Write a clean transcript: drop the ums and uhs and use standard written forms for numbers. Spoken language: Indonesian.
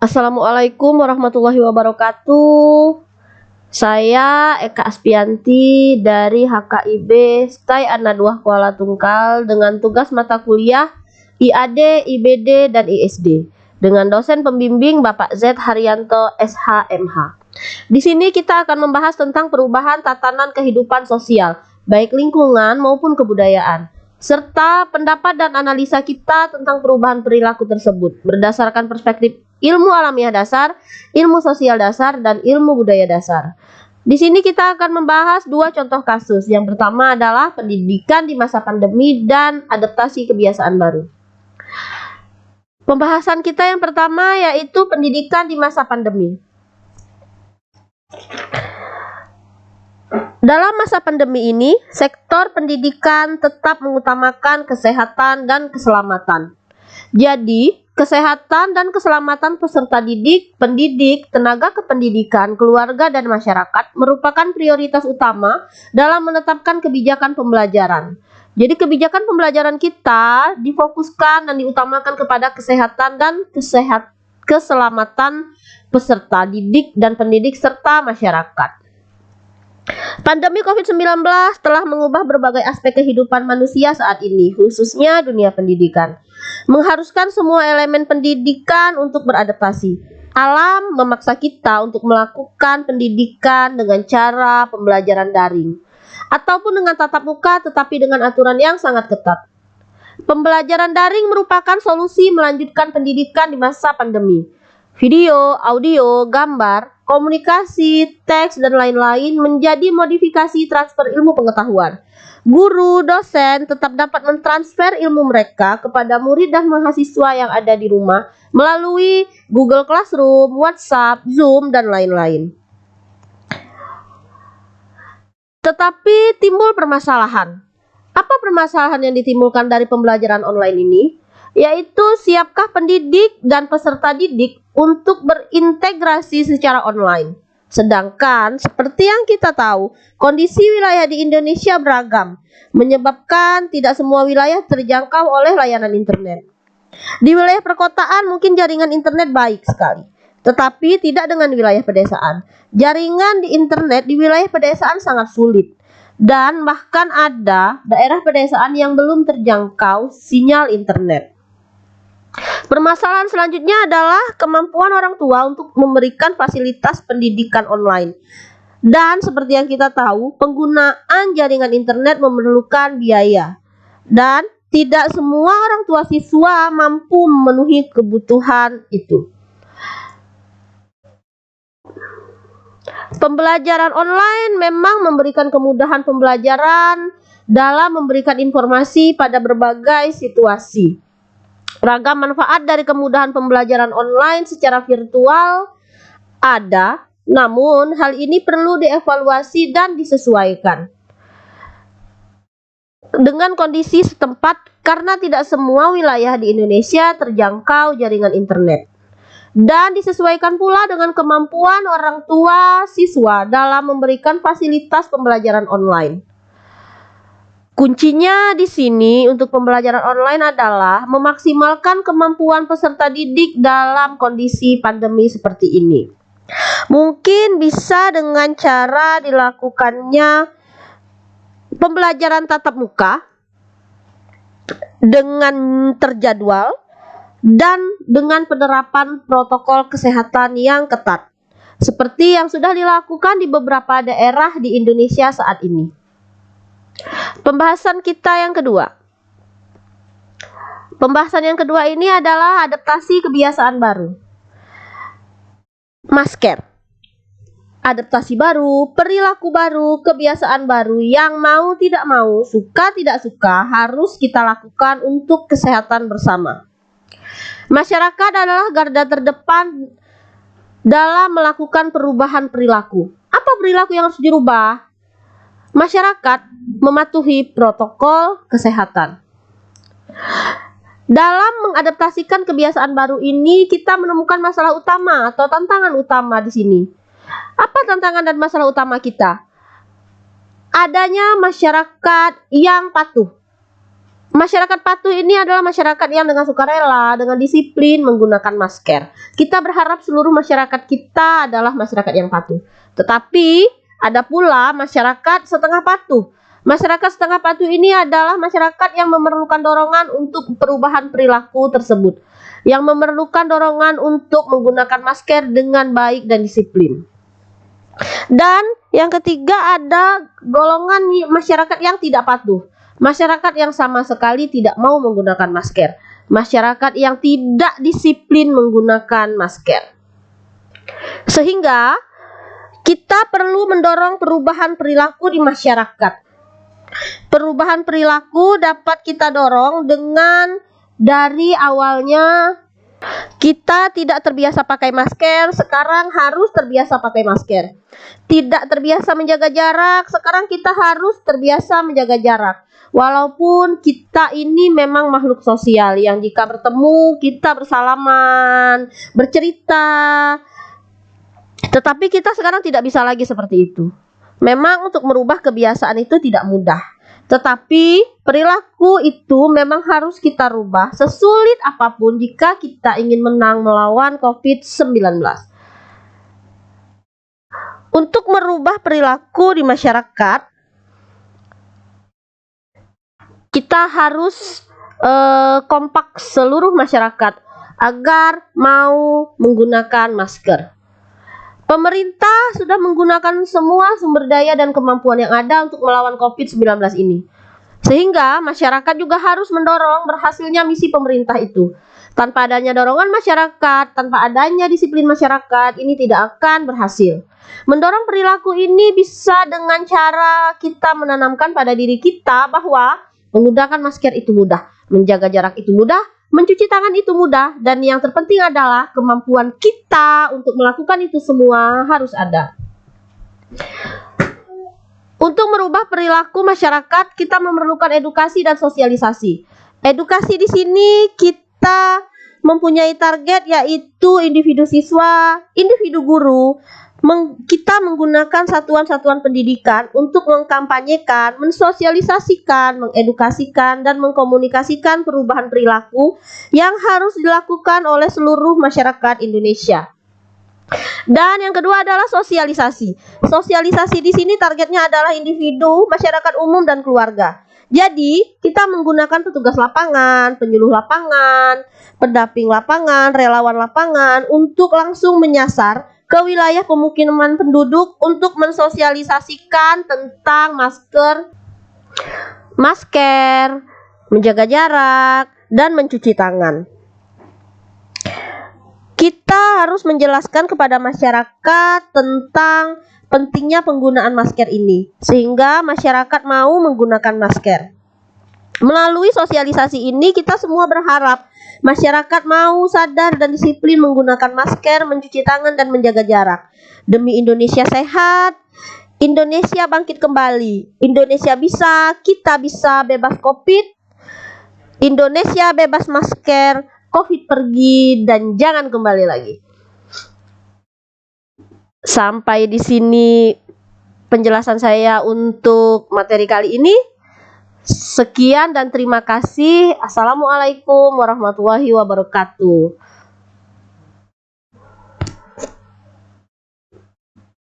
Assalamualaikum warahmatullahi wabarakatuh. Saya Eka Aspianti dari HKIB STAI An-Nadwah Kuala Tungkal dengan tugas mata kuliah IAD, IBD, dan ISD dengan dosen pembimbing Bapak Z Haryanto SHMH. Di sini kita akan membahas tentang perubahan tatanan kehidupan sosial, baik lingkungan maupun kebudayaan, serta pendapat dan analisa kita tentang perubahan perilaku tersebut berdasarkan perspektif ilmu alamiah dasar, ilmu sosial dasar, dan ilmu budaya dasar. Di sini kita akan membahas dua contoh kasus. Yang pertama adalah pendidikan di masa pandemi dan adaptasi kebiasaan baru. Pembahasan kita yang pertama yaitu pendidikan di masa pandemi. Dalam masa pandemi ini, sektor pendidikan tetap mengutamakan kesehatan dan keselamatan. Jadi, kesehatan dan keselamatan peserta didik, pendidik, tenaga kependidikan, keluarga, dan masyarakat merupakan prioritas utama dalam menetapkan kebijakan pembelajaran. Jadi, kebijakan pembelajaran kita difokuskan dan diutamakan kepada kesehatan dan keselamatan peserta didik dan pendidik serta masyarakat. Pandemi COVID-19 telah mengubah berbagai aspek kehidupan manusia saat ini, khususnya dunia pendidikan. Mengharuskan semua elemen pendidikan untuk beradaptasi. Alam memaksa kita untuk melakukan pendidikan dengan cara pembelajaran daring, ataupun dengan tatap muka tetapi dengan aturan yang sangat ketat. Pembelajaran daring merupakan solusi melanjutkan pendidikan di masa pandemi. Video, audio, gambar, komunikasi, teks, dan lain-lain menjadi modifikasi transfer ilmu pengetahuan. Guru, dosen tetap dapat mentransfer ilmu mereka kepada murid dan mahasiswa yang ada di rumah melalui Google Classroom, WhatsApp, Zoom, dan lain-lain. Tetapi timbul permasalahan. Apa permasalahan yang ditimbulkan dari pembelajaran online ini? Yaitu siapkah pendidik dan peserta didik untuk berintegrasi secara online. Sedangkan seperti yang kita tahu, kondisi wilayah di Indonesia beragam, menyebabkan tidak semua wilayah terjangkau oleh layanan internet. Di wilayah perkotaan mungkin jaringan internet baik sekali, tetapi tidak dengan wilayah pedesaan. Jaringan di internet di wilayah pedesaan sangat sulit, dan bahkan ada daerah pedesaan yang belum terjangkau sinyal internet. Permasalahan selanjutnya adalah kemampuan orang tua untuk memberikan fasilitas pendidikan online. Dan seperti yang kita tahu, penggunaan jaringan internet memerlukan biaya. Dan tidak semua orang tua siswa mampu memenuhi kebutuhan itu. Pembelajaran online memang memberikan kemudahan pembelajaran dalam memberikan informasi pada berbagai situasi. Ragam manfaat dari kemudahan pembelajaran online secara virtual ada, namun hal ini perlu dievaluasi dan disesuaikan dengan kondisi setempat karena tidak semua wilayah di Indonesia terjangkau jaringan internet. Dan disesuaikan pula dengan kemampuan orang tua siswa dalam memberikan fasilitas pembelajaran online. Kuncinya di sini untuk pembelajaran online adalah memaksimalkan kemampuan peserta didik dalam kondisi pandemi seperti ini. Mungkin bisa dengan cara dilakukannya pembelajaran tatap muka dengan terjadwal dan dengan penerapan protokol kesehatan yang ketat, seperti yang sudah dilakukan di beberapa daerah di Indonesia saat ini. Pembahasan kita yang kedua. Pembahasan yang kedua ini adalah adaptasi kebiasaan baru. Masker. Adaptasi baru, perilaku baru, kebiasaan baru yang mau tidak mau, suka tidak suka harus kita lakukan untuk kesehatan bersama. Masyarakat adalah garda terdepan dalam melakukan perubahan perilaku. Apa perilaku yang harus dirubah? Masyarakat mematuhi protokol kesehatan. Dalam mengadaptasikan kebiasaan baru ini, kita menemukan masalah utama atau tantangan utama di sini. Apa tantangan dan masalah utama kita? Adanya masyarakat yang patuh. Masyarakat patuh ini adalah masyarakat yang dengan sukarela, dengan disiplin menggunakan masker. Kita berharap seluruh masyarakat kita adalah masyarakat yang patuh. Tetapi ada pula masyarakat setengah patuh. Masyarakat setengah patuh ini adalah masyarakat yang memerlukan dorongan untuk perubahan perilaku tersebut, yang memerlukan dorongan untuk menggunakan masker dengan baik dan disiplin. Dan yang ketiga ada golongan masyarakat yang tidak patuh. Masyarakat yang sama sekali tidak mau menggunakan masker. Masyarakat yang tidak disiplin menggunakan masker. Sehingga kita perlu mendorong perubahan perilaku di masyarakat. Perubahan perilaku dapat kita dorong dengan dari awalnya kita tidak terbiasa pakai masker, sekarang harus terbiasa pakai masker. Tidak terbiasa menjaga jarak, sekarang kita harus terbiasa menjaga jarak. Walaupun kita ini memang makhluk sosial yang jika bertemu kita bersalaman, bercerita. Tetapi kita sekarang tidak bisa lagi seperti itu. Memang untuk merubah kebiasaan itu tidak mudah. Tetapi perilaku itu memang harus kita rubah sesulit apapun jika kita ingin menang melawan COVID-19. Untuk merubah perilaku di masyarakat, kita harus kompak seluruh masyarakat agar mau menggunakan masker. Pemerintah sudah menggunakan semua sumber daya dan kemampuan yang ada untuk melawan COVID-19 ini. Sehingga masyarakat juga harus mendorong berhasilnya misi pemerintah itu. Tanpa adanya dorongan masyarakat, tanpa adanya disiplin masyarakat, ini tidak akan berhasil. Mendorong perilaku ini bisa dengan cara kita menanamkan pada diri kita bahwa menggunakan masker itu mudah, menjaga jarak itu mudah, mencuci tangan itu mudah, dan yang terpenting adalah kemampuan kita untuk melakukan itu semua harus ada. Untuk merubah perilaku masyarakat, kita memerlukan edukasi dan sosialisasi. Edukasi di sini kita mempunyai target yaitu individu siswa, individu guru. Kita menggunakan satuan-satuan pendidikan untuk mengkampanyekan, mensosialisasikan, mengedukasikan, dan mengkomunikasikan perubahan perilaku yang harus dilakukan oleh seluruh masyarakat Indonesia. Dan yang kedua adalah sosialisasi. Sosialisasi di sini targetnya adalah individu, masyarakat umum, dan keluarga. Jadi, kita menggunakan petugas lapangan, penyuluh lapangan, pendamping lapangan, relawan lapangan untuk langsung menyasar ke wilayah pemukiman penduduk untuk mensosialisasikan tentang masker, menjaga jarak, dan mencuci tangan. Kita harus menjelaskan kepada masyarakat tentang pentingnya penggunaan masker ini, sehingga masyarakat mau menggunakan masker. Melalui sosialisasi ini, kita semua berharap masyarakat mau sadar dan disiplin menggunakan masker, mencuci tangan, dan menjaga jarak. Demi Indonesia sehat, Indonesia bangkit kembali. Indonesia bisa, kita bisa bebas COVID. Indonesia bebas masker, COVID pergi, dan jangan kembali lagi. Sampai di sini penjelasan saya untuk materi kali ini. Sekian dan terima kasih. Assalamualaikum warahmatullahi wabarakatuh.